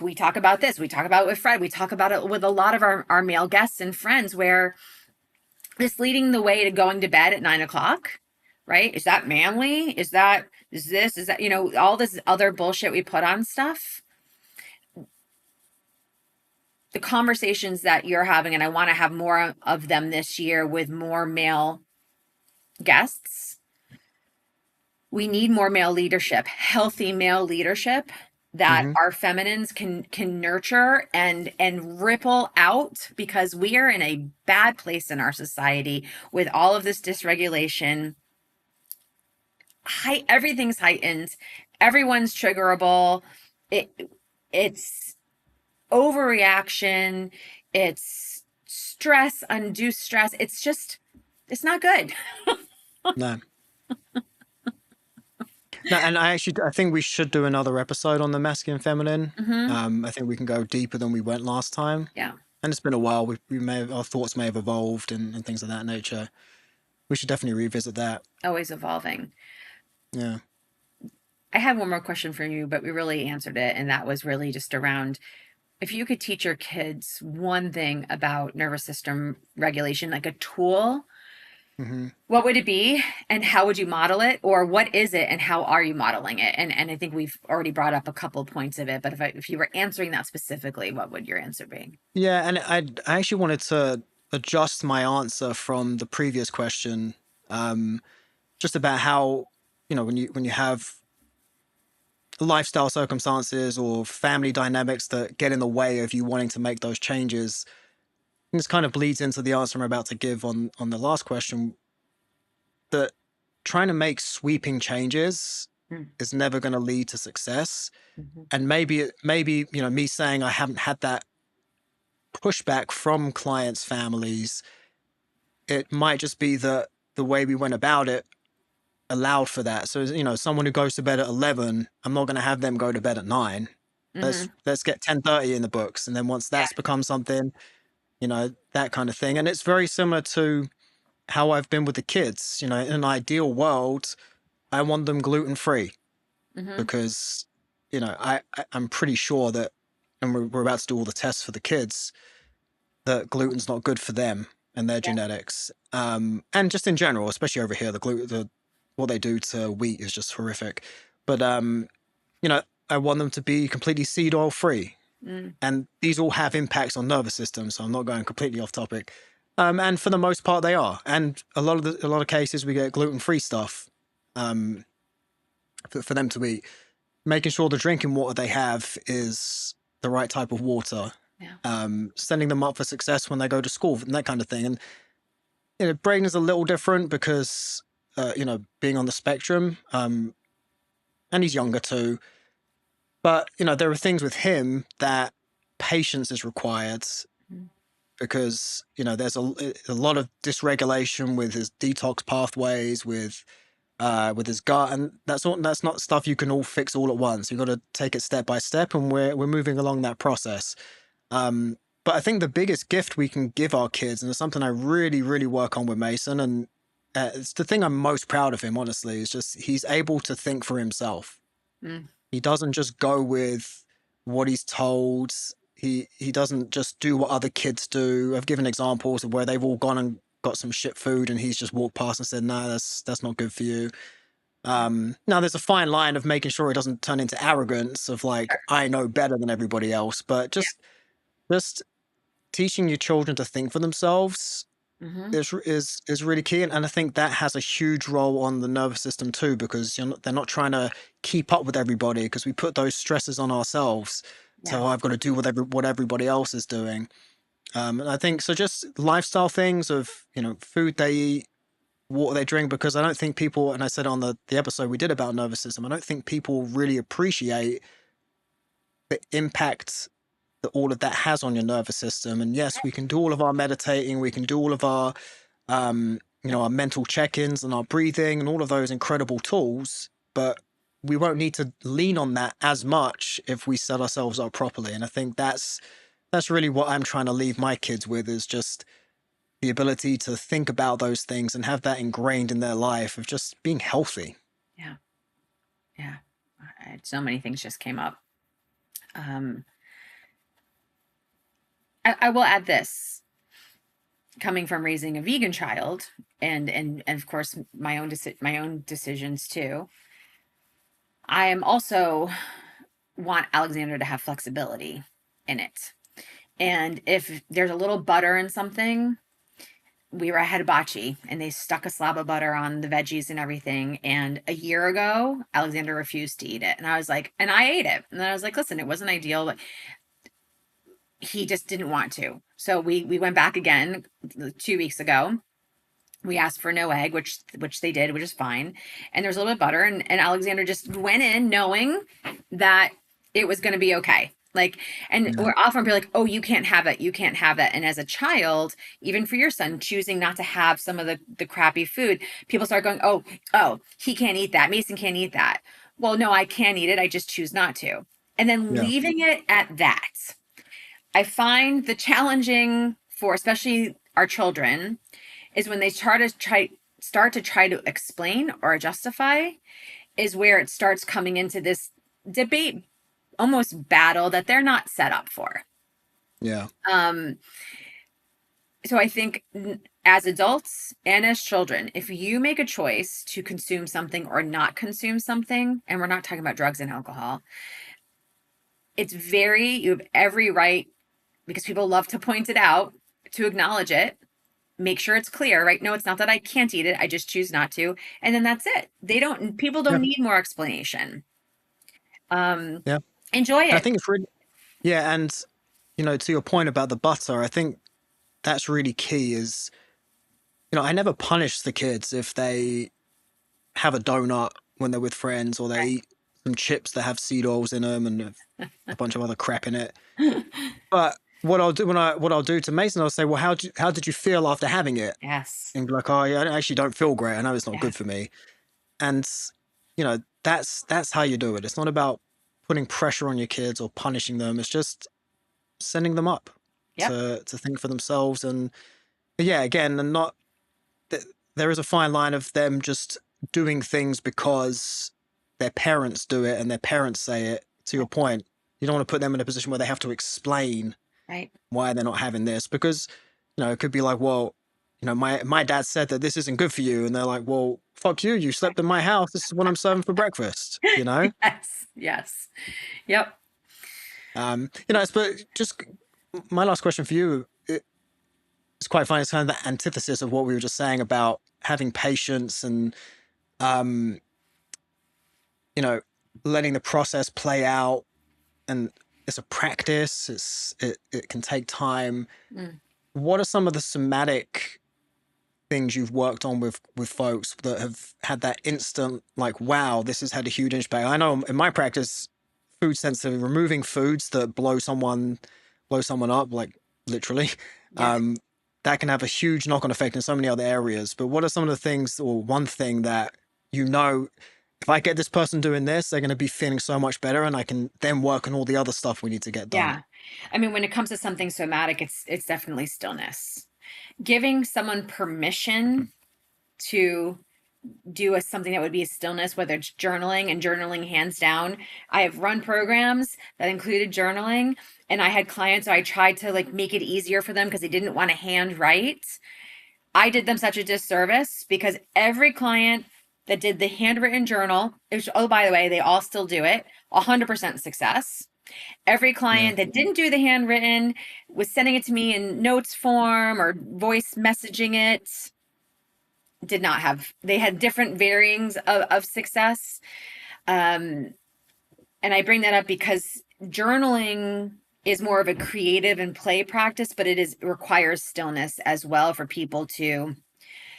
we talk about this, we talk about it with Fred, we talk about it with a lot of our male guests and friends, where this leading the way to going to bed at 9 o'clock, right? Is that manly? Is that all this other bullshit we put on stuff? The conversations that you're having, and I want to have more of them this year with more male guests. We need more male leadership, healthy male leadership that Mm-hmm. our feminines can nurture and ripple out, because we are in a bad place in our society with all of this dysregulation. Everything's heightened, everyone's triggerable. It's overreaction, it's stress, undue stress. It's not good. No. No, and I think we should do another episode on the masculine feminine. Mm-hmm. I think we can go deeper than we went last time. Yeah, And it's been a while. We may have, our thoughts may have evolved and things of that nature. We should definitely revisit that. always evolving. Yeah. I have one more question for you, but we really answered it, and that was really just around, if you could teach your kids one thing about nervous system regulation, like a tool, Mm-hmm. what would it be, and how would you model it? Or what is it, and how are you modeling it? And I think we've already brought up a couple of points of it, but if you were answering that specifically, what would your answer be? Yeah, and I actually wanted to adjust my answer from the previous question, just about how, when you have lifestyle circumstances or family dynamics that get in the way of you wanting to make those changes. And this kind of bleeds into the answer I'm about to give on the last question, that trying to make sweeping changes Mm. is never going to lead to success. Mhm. And maybe, me saying I haven't had that pushback from clients' families, it might just be that the way we went about it allowed for that. So, someone who goes to bed at 11, I'm not going to have them go to bed at 9. Mhm. Let's get 10:30 in the books. And then once Yeah. that's become something, that kind of thing. And it's very similar to how I've been with the kids. In an ideal world, I want them gluten free Mhm. because, I'm pretty sure that, and we're about to do all the tests for the kids, that gluten's not good for them and their Yeah. genetics. And just in general, especially over here, what they do to wheat is just horrific. But, I want them to be completely seed oil free. Mm. And these all have impacts on nervous systems, so I'm not going completely off topic. And for the most part, they are. And a lot of cases, we get gluten-free stuff um, for them to eat. Making sure the drinking water they have is the right type of water. Yeah. Setting them up for success when they go to school and that kind of thing. And brain is a little different because being on the spectrum, and he's younger too. But there are things with him that patience is required Mm. because there's a lot of dysregulation with his detox pathways, with his gut, and that's not stuff you can all fix all at once. You've got to take it step by step, and we're moving along that process. But I think the biggest gift we can give our kids, and it's something I really really work on with Mason, and it's the thing I'm most proud of him, honestly, is just he's able to think for himself. Mm. He doesn't just go with what he's told. He doesn't just do what other kids do. I've given examples of where they've all gone and got some shit food and he's just walked past and said, "No, that's not good for you." Now there's a fine line of making sure it doesn't turn into arrogance of like, Sure. I know better than everybody else, but Yeah. just teaching your children to think for themselves Mhm. is really key, and I think that has a huge role on the nervous system too, because they're not trying to keep up with everybody, because we put those stresses on ourselves. Yeah. So I've got to do what everybody else is doing, and I think so. Just lifestyle things of food they eat, water they drink, because I don't think people, and I said on the episode we did about nervous system, I don't think people really appreciate the impact that all of that has on your nervous system. And yes, we can do all of our meditating, we can do all of our our mental check-ins and our breathing and all of those incredible tools, but we won't need to lean on that as much if we set ourselves up properly. And I think that's really what I'm trying to leave my kids with, is just the ability to think about those things and have that ingrained in their life of just being healthy. Yeah. Yeah. So many things just came up. I will add this. Coming from raising a vegan child, and of course my own decisions too, I am also want Alexander to have flexibility in it. And if there's a little butter in something, we were at hibachi and they stuck a slab of butter on the veggies and everything. And a year ago, Alexander refused to eat it. And I was like, and I ate it. And then I was like, listen, it wasn't ideal, but he just didn't want to. So we went back again 2 weeks ago. We asked for no egg, which they did, which is fine. And there's a little bit of butter, and Alexander just went in knowing that it was going to be okay. Like, and Yeah. we're often be like, oh, you can't have it. You can't have it. And as a child, even for your son, choosing not to have some of the crappy food, people start going, oh, he can't eat that. Mason can't eat that. Well, no, I can eat it. I just choose not to. And then Yeah. leaving it at that. I find the challenging for especially our children is when they start to try to explain or justify, is where it starts coming into this debate, almost battle that they're not set up for. Yeah. So I think as adults and as children, if you make a choice to consume something or not consume something, and we're not talking about drugs and alcohol, you have every right, because people love to point it out, to acknowledge it, make sure it's clear, right? No, it's not that I can't eat it. I just choose not to. And then that's it. People Yeah. don't need more explanation. Yeah. Enjoy I it. think it's really, yeah. And, to your point about the butter, I think that's really key is, I never punish the kids if they have a donut when they're with friends, or they Right. eat some chips that have seed oils in them and a bunch of other crap in it. But what I'll do what I'll do to Mason, I'll say, well, how did you feel after having it? Yes. And be like, oh, yeah, I actually don't feel great. I know it's not good Yes. for me. And that's how you do it. It's not about putting pressure on your kids or punishing them. It's just sending them up Yep. to think for themselves. And yeah, again, and not there is a fine line of them just doing things because their parents do it and their parents say it. To your point, you don't want to put them in a position where they have to explain Right. why they're not having this, because it could be like, well, my dad said that this isn't good for you, and they're like, well, fuck you, you slept in my house, this is what I'm serving for breakfast. Yes. Yes. Yep. But just my last question for you, it's quite funny. It's kind of the antithesis of what we were just saying about having patience and um letting the process play out. And it's a practice, it can take time. Mm. What are some of the somatic things you've worked on with folks that have had that instant, like, wow, this has had a huge impact? I know in my practice, food sensitivity, removing foods that blow someone up, like literally, Yes. that can have a huge knock-on effect in so many other areas. But what are some of the things, or one thing that, if I get this person doing this, they're going to be feeling so much better, and I can then work on all the other stuff we need to get done? Yeah. I mean, when it comes to something somatic, it's definitely stillness. Giving someone permission to do something that would be a stillness, whether it's journaling, and journaling hands down. I have run programs that included journaling, and I had clients, so I tried to like make it easier for them because they didn't want to hand write. I did them such a disservice, because every client that did the handwritten journal, which, oh, by the way, they all still do it, 100% success. Every Yeah. client that didn't do the handwritten was sending it to me in notes form or voice messaging it. They had different varyings of success. And I bring that up because journaling is more of a creative and play practice, but it requires stillness as well for people to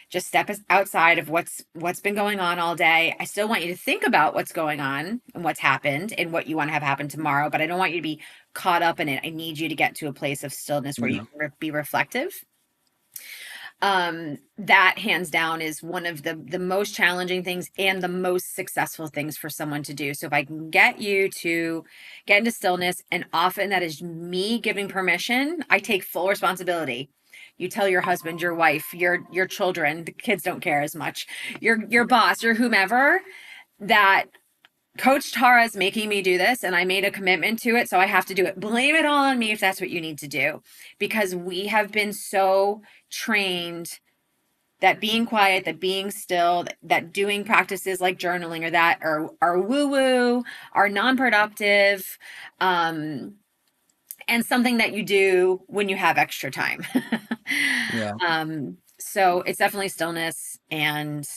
Just step outside of what's been going on all day. I still want you to think about what's going on and what's happened and what you want to have happen tomorrow, but I don't want you to be caught up in it. I need you to get to a place of stillness where you Yeah. can be reflective. That hands down is one of the most challenging things and the most successful things for someone to do. So if I can get you to get into stillness, and often that is me giving permission, I take full responsibility. You tell your husband, your wife, your children, the kids don't care as much, your boss, your whomever, that Coach Tara is making me do this and I made a commitment to it, so I have to do it. Blame it all on me if that's what you need to do, because we have been so trained that being quiet, that being still, that doing practices like journaling or that are woo-woo, are non-productive, and something that you do when you have extra time. Yeah. So it's definitely stillness. And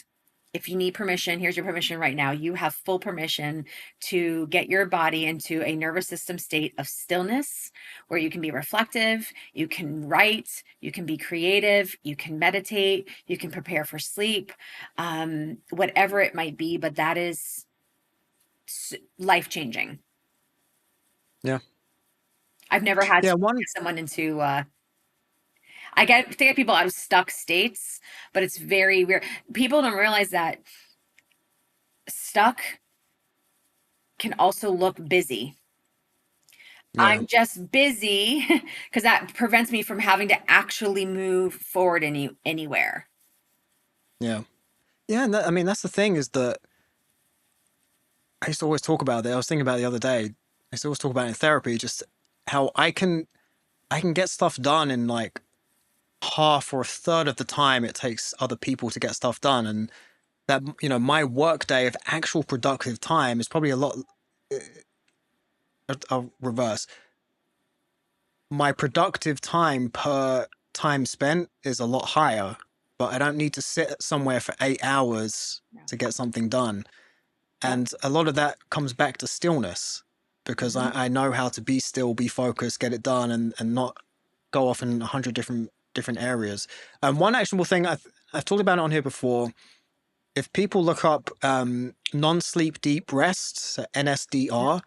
if you need permission, here's your permission right now. You have full permission to get your body into a nervous system state of stillness where you can be reflective, you can write, you can be creative, you can meditate, you can prepare for sleep, whatever it might be. But that is life-changing. Yeah. I've never had Yeah. to get someone into, I get to get people out of stuck states, but it's very weird. People don't realize that stuck can also look busy. Yeah. I'm just busy because that prevents me from having to actually move forward anywhere. Yeah. Yeah. And I mean, that's the thing, is that I used to always talk about it. I was thinking about it the other day. I used to always talk about it in therapy, just how I can get stuff done in like half or a third of the time it takes other people to get stuff done. And that, my work day of actual productive time is probably a lot. I'll reverse. My productive time per time spent is a lot higher, but I don't need to sit somewhere for 8 hours to get something done. And a lot of that comes back to stillness, because Mhm. I know how to be still, be focused, get it done, and not go off in 100 different areas. One actionable thing, I've talked about it on here before. If people look up non-sleep deep rest, so NSDR,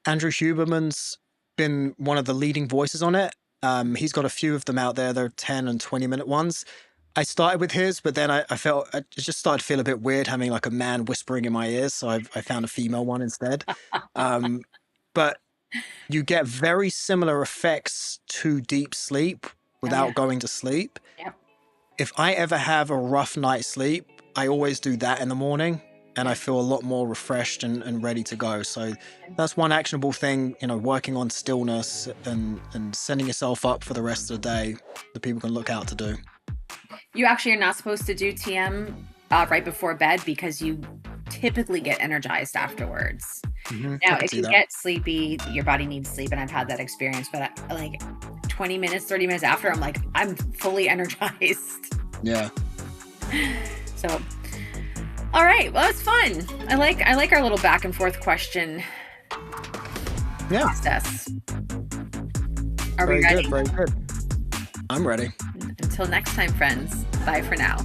Andrew Huberman's been one of the leading voices on it. He's got a few of them out there. They're 10 and 20-minute ones. I started with his, but then I felt, I just started to feel a bit weird having like a man whispering in my ears. So I found a female one instead. But you get very similar effects to deep sleep Oh yeah. without going to sleep. Yep. If I ever have a rough night's sleep, I always do that in the morning, and I Yep. feel a lot more refreshed and ready to go. So that's one actionable thing, working on stillness and setting yourself up for the rest of the day that people can look out to do. You actually are not supposed to do TM right before bed because you typically get energized afterwards. I Now, could if see you that. get sleepy, your body needs sleep, and I've had that experience. But like 20 minutes, 30 minutes after, I'm like, I'm fully energized. Yeah. So, all right, well, it's fun. I like our little back and forth question Yeah. process. Are Very we ready? good. Very good. I'm ready. Until next time, friends. Bye for now.